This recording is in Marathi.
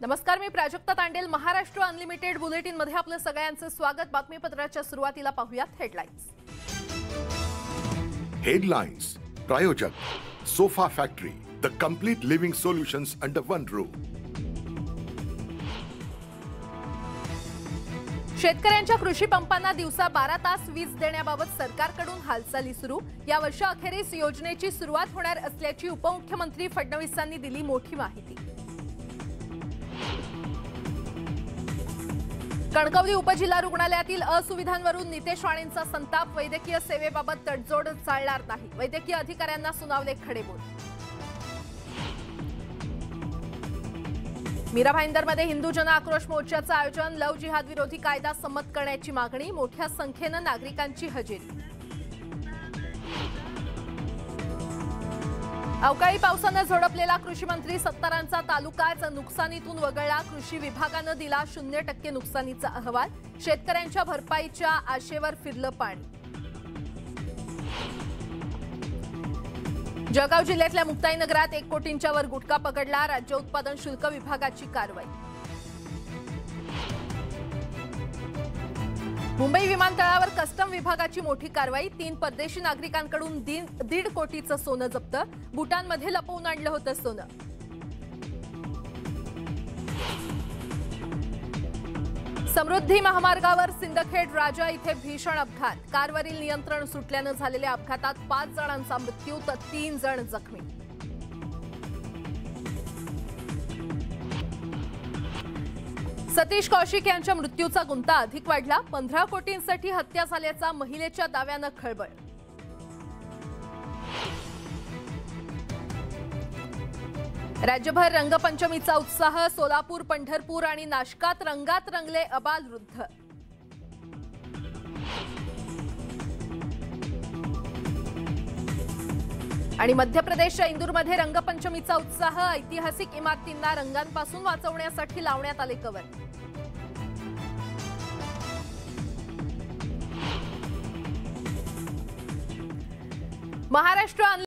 नमस्कार, मी प्राजक्ता तांडेल. महाराष्ट्र अनलिमिटेड बुलेटिन मध्ये आपलं सगळ्यांचं स्वागत. बातमीपत्राच्या सुरुवातीला पाहूयात हेडलाईन्स. हेडलाईन्स प्रायोजक sofa factory, the complete living solutions under one roof. शेतकऱ्यांच्या कृषी पंपांना दिवसा 12 तास वीज देण्याबाबत सरकारकडून हालचाली सुरू. या वर्षाअखेरीस योजनेची सुरुवात होणार असल्याची उपमुख्यमंत्री फडणवीसांनी दिली मोठी माहिती. कणकवली उपजिल्हा रुग्णालयातील असुविधांवरून नितेश राणेंचा संताप. वैद्यकीय सेवेबाबत तडजोड चालणार नाही. वैद्यकीय अधिकाऱ्यांना सुनावले खडेबोल. मीरा भाईंदरमध्ये हिंदू जन आक्रोश मोर्चाचं आयोजन. लव्ह जिहाद विरोधी कायदा संमत करण्याची मागणी. मोठ्या संख्येनं नागरिकांची हजेरी. अवकाळी पावसानं झोडपलेला कृषी मंत्री सत्तारांचा तालुकाच नुकसानीतून वगळला. कृषी विभागानं दिला 0% नुकसानीचा अहवाल. शेतकऱ्यांच्या भरपाईच्या आशेवर फिरलं पाणी. जळगाव जिल्ह्यातल्या मुक्ताईनगरात 1 कोटींच्या वर गुटखा पकडला. राज्य उत्पादन शुल्क विभागाची कारवाई. मुंबई विमानतळावर कस्टम विभागाची मोठी कारवाई. 3 परदेशी नागरिकांकडून 1.5 कोटीचं सोनं जप्त. बुटांमध्ये लपवून आणलं होतं सोनं. समृद्धी महामार्गावर सिंदखेड राजा इथे भीषण अपघात. कारवरील नियंत्रण सुटल्यानं झालेल्या अपघातात 5 जणांचा मृत्यू तर 3 जण जखमी. सतीश कौशिक यांच्या मृत्यूचा गुंता अधिक वाढला. 15 कोटींसाठी हत्या झाल्याचा महिलेच्या दाव्यानं खळबळ. राज्यभर रंगपंचमीचा उत्साह. सोलापूर, पंढरपूर आणि नाशकात रंगात रंगले आबालवृद्ध. आणि मध्य प्रदेशच्या इंदूरमध्ये रंगपंचमीचा उत्साह. ऐतिहासिक इमारतींना रंगांपासून वाचवण्यासाठी लावण्यात आले कवर. महाराष्ट्र